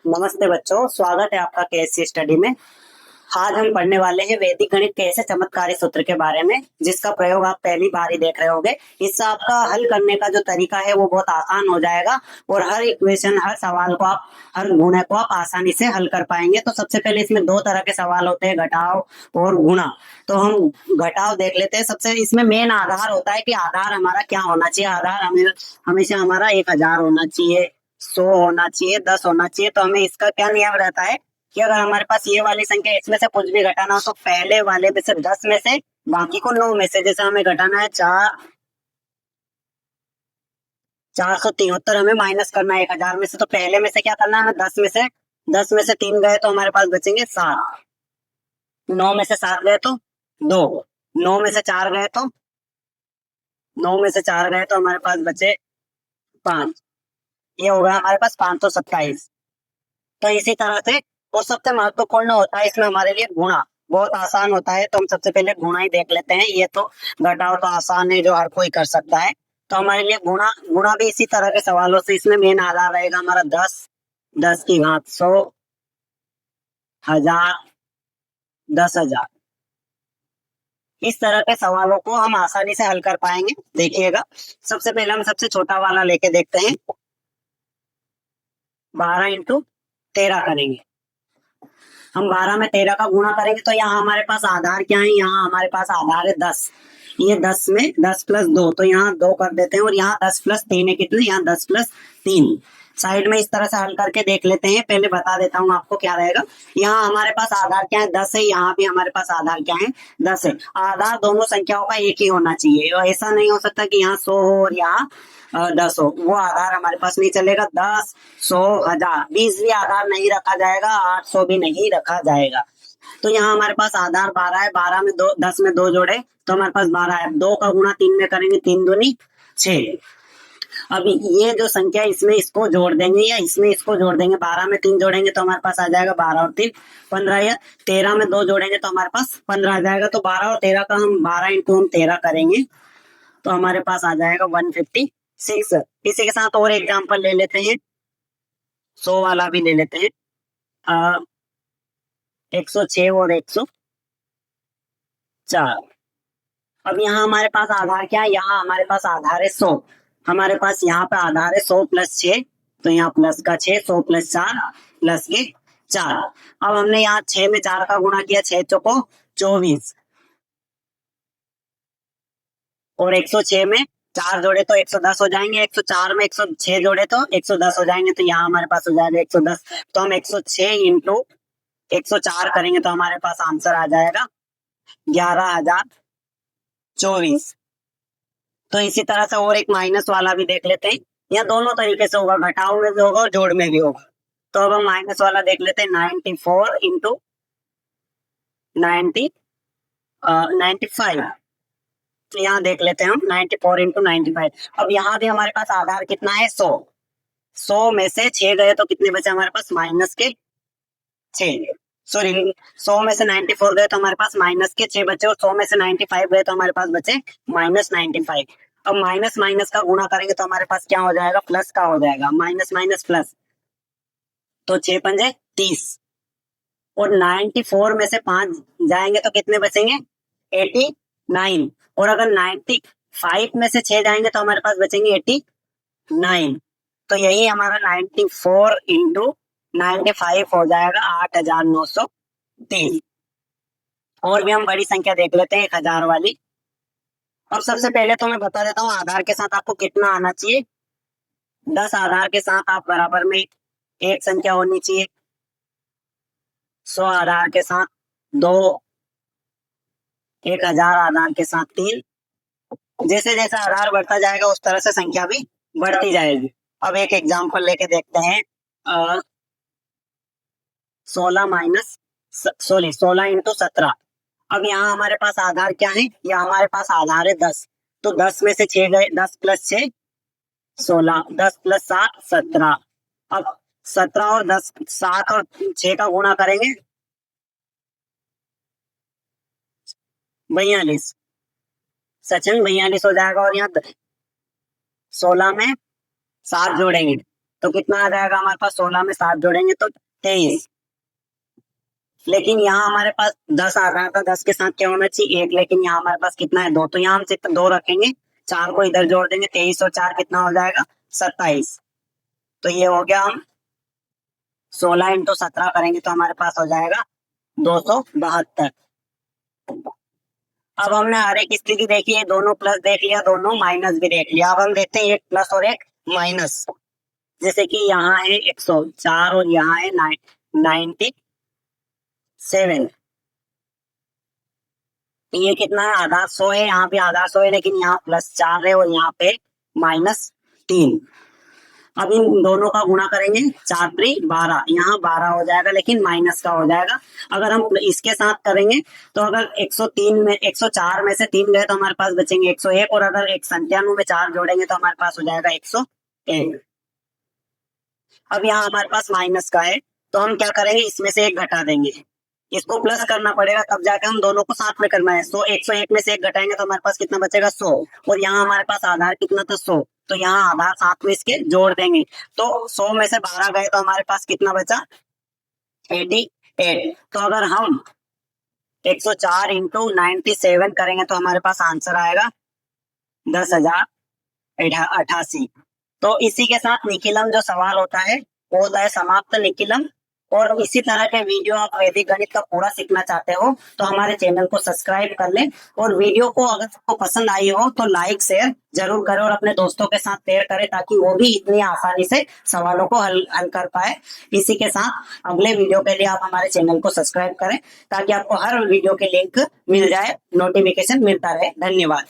नमस्ते बच्चों, स्वागत है आपका केएससी स्टडी में। आज हम पढ़ने वाले हैं वैदिक गणित के ऐसे चमत्कारी सूत्र के बारे में जिसका प्रयोग आप पहली बार ही देख रहे होंगे। इससे आपका हल करने का जो तरीका है वो बहुत आसान हो जाएगा और हर इक्वेशन, हर सवाल को आप, हर गुणा को आप आसानी से हल कर पाएंगे। तो सबसे पहले इसमें दो तरह के सवाल होते हैं, घटाव और गुणा। तो हम घटाव देख लेते हैं। सबसे इसमें मेन आधार होता है कि आधार हमारा क्या होना चाहिए। आधार हमेशा हमारा 1000 होना चाहिए, 100 होना चाहिए, 10 होना चाहिए। तो हमें इसका क्या नियम रहता है कि अगर हमारे पास ये वाली संख्या इसमें से कुछ भी घटाना हो तो पहले वाले में से 10 में से, बाकी को 9 में से। जैसे हमें घटाना है 473, हमें माइनस करना है 1000 में से। तो पहले में से क्या करना है, हमें 10 में से 3 गए तो हमारे पास बचेंगे 7। 9 में से 7 गए तो 2। 9 में से 4 गए तो 9 में से 4 गए तो हमारे पास बचे 5। ये होगा हमारे पास 527। तो इसी तरह से, और सबसे महत्वपूर्ण होता है इसमें हमारे लिए गुणा। बहुत आसान होता है, तो हम सबसे पहले गुणा ही देख लेते हैं। ये तो घटाव तो आसान है, जो हर कोई कर सकता है। तो हमारे लिए गुणा गुणा भी इसी तरह के सवालों से, इसमें मेन आधार रहेगा हमारा 10, 10 की घात 100, 1000, 10,000। इस तरह के सवालों को हम आसानी से हल कर पाएंगे। देखिएगा, सबसे पहले हम सबसे छोटा वाला लेके देखते हैं। 12 इंटू 13 करेंगे। हम 12 में 13 का गुणा करेंगे तो यहाँ हमारे पास आधार क्या है, यहाँ हमारे पास आधार है 10। ये 10 में 10 प्लस 2, तो यहाँ 2 कर देते हैं। और यहाँ 10 प्लस 3 है कितने, यहाँ 10 प्लस 3। साइड में इस तरह से हल करके देख लेते हैं। पहले बता देता हूँ आपको क्या रहेगा। यहाँ हमारे पास आधार क्या है, 10 है। यहाँ भी हमारे पास आधार क्या है, 10 है। आधार दोनों संख्याओं का एक ही होना चाहिए। और ऐसा नहीं हो सकता कि यहाँ 100 हो और यहाँ 10 हो, वो आधार हमारे पास नहीं चलेगा। 10, 100, 1000, 20 भी आधार नहीं रखा जाएगा, 800 भी नहीं रखा जाएगा। तो यहाँ हमारे पास आधार 12 है। 12 में 2, 10 में 2 जोड़े तो हमारे पास 12 है। 2 का गुणा 3 में करेंगे, 3 दूनी 6। अब ये जो संख्या, इसमें इसको जोड़ देंगे या इसमें इसको जोड़ देंगे। 12 में 3 जोड़ेंगे तो हमारे पास आ जाएगा 12 और 3 15, या 13 में 2 जोड़ेंगे तो हमारे पास 15 आ जाएगा। तो 12 और 13 का हम 12 इंटू हम 13 करेंगे तो हमारे पास आ जाएगा 156। इसी के साथ और एग्जाम्पल ले लेते हैं, 100 वाला भी ले लेते हैं। 106 और 104। अब यहाँ हमारे पास आधार क्या है, यहाँ हमारे पास आधार है 100। हमारे पास यहाँ पे आधार है 100 प्लस 6, तो यहाँ प्लस का 6, 100 प्लस 4 प्लस के 4। अब हमने यहाँ 6 में 4 का गुणा किया, 6 चौको 24। और 106 में 4 जोड़े तो 110 हो जाएंगे। 104 में 106 जोड़े तो 110 हो जाएंगे। तो यहाँ हमारे पास हो जाएगा 110। तो हम 106 इंटू 104 करेंगे तो हमारे पास आंसर आ जाएगा 11,024। तो इसी तरह से और एक माइनस वाला भी देख लेते हैं। यह दोनों तरीके से होगा, घटाव में भी होगा और जोड़ में भी होगा। तो अब हम माइनस वाला देख लेते हैं। 94 इंटू 95। तो यहाँ देख लेते हैं हम 94 इंटू 95। अब यहाँ भी हमारे पास आधार कितना है, 100। 100 में से 6 गए तो कितने बचे हमारे पास, माइनस के 6। सॉरी, 100 में से 94 गए तो हमारे पास माइनस के 6 बचे। और 100 में से 95 गए तो हमारे पास बचे माइनस 95। अब माइनस माइनस का गुणा करेंगे तो हमारे पास क्या हो जाएगा, प्लस का हो जाएगा। माइनस माइनस प्लस, तो 6 पंजे 30। और 94 में से 5 जाएंगे तो कितने बचेंगे, 89। और अगर 95 में से 6 जाएंगे तो हमारे पास बचेंगे 89। तो यही हमारा 94 इंटू 95 हो जाएगा 8,930। और भी हम बड़ी संख्या देख लेते हैं, 1000 वाली। और सबसे पहले तो मैं बता देता हूँ आधार के साथ आपको कितना आना चाहिए। 10 आधार के साथ आप बराबर में एक संख्या होनी चाहिए। 100 आधार के साथ 2, 1000 आधार के साथ 3। जैसे जैसे आधार बढ़ता जाएगा उस तरह से संख्या भी बढ़ती जाएगी। अब एक एग्जांपल लेके देखते हैं। 16 इंटू 17। अब यहाँ हमारे पास आधार क्या है, यहाँ हमारे पास आधार है 10। तो 10 में से 6 गए, 10 प्लस 6 16, 10 प्लस 7 17। अब 17 और 10, 7 और 6 का गुणा करेंगे, 42। सचिन 42 हो जाएगा। और यहाँ 16 में 7 जोड़ेंगे तो कितना आ जाएगा हमारे पास, 16 में 7 जोड़ेंगे तो 23। लेकिन यहाँ हमारे पास 10 आ रहा था, 10 के साथ क्या होना चाहिए 1, लेकिन यहाँ हमारे पास कितना है 2, तो यहाँ हम सिर्फ 2 रखेंगे, 4 को इधर जोड़ देंगे, 23 और 4 कितना हो जाएगा 27। तो ये हो गया, हम 16 इंटू 17 करेंगे तो हमारे पास हो जाएगा 272। अब हमने हर एक स्थिति देखी है, दोनों प्लस देख लिया, दोनों माइनस भी देख लिया। अब हम देखते हैं एक प्लस और एक माइनस। जैसे कि यहाँ है 104 और यहाँ है 97। ये कितना है, आधा 100 है, यहाँ पे आधा 100 है, लेकिन यहाँ +4 है और यहाँ पे -3। अब इन दोनों का गुणा करेंगे, 4 3 12, यहाँ 12 हो जाएगा, लेकिन माइनस का हो जाएगा। अगर हम इसके साथ करेंगे तो अगर 103 में 104 में से 3 गए तो हमारे पास बचेंगे 101, और अगर 197 में 4 जोड़ेंगे तो हमारे पास हो जाएगा 101। अब यहाँ हमारे पास माइनस का है, तो हम क्या करेंगे, इसमें से एक घटा देंगे, इसको प्लस करना पड़ेगा, तब जाके हम दोनों को साथ में करना है। 101 में से एक घटाएंगे तो हमारे पास कितना बचेगा 100, और यहाँ हमारे पास आधार कितना था 100, तो यहाँ आधार साथ में इसके जोड़ देंगे, तो 100 में से 12 गए तो हमारे पास कितना बचा 88। तो अगर हम 104 इंटू 97 करेंगे तो हमारे पास आंसर आएगा 10,088। तो इसी के साथ निखिलम जो सवाल होता है वो होता है समाप्त निखिलम। और इसी तरह के वीडियो आप वैदिक गणित का पूरा सीखना चाहते हो तो हमारे चैनल को सब्सक्राइब कर लें, और वीडियो को अगर आपको पसंद आई हो तो लाइक शेयर जरूर करें और अपने दोस्तों के साथ शेयर करें, ताकि वो भी इतनी आसानी से सवालों को हल कर पाए। इसी के साथ अगले वीडियो के लिए आप हमारे चैनल को सब्सक्राइब करें, ताकि आपको हर वीडियो के लिंक मिल जाए, नोटिफिकेशन मिलता रहे। धन्यवाद।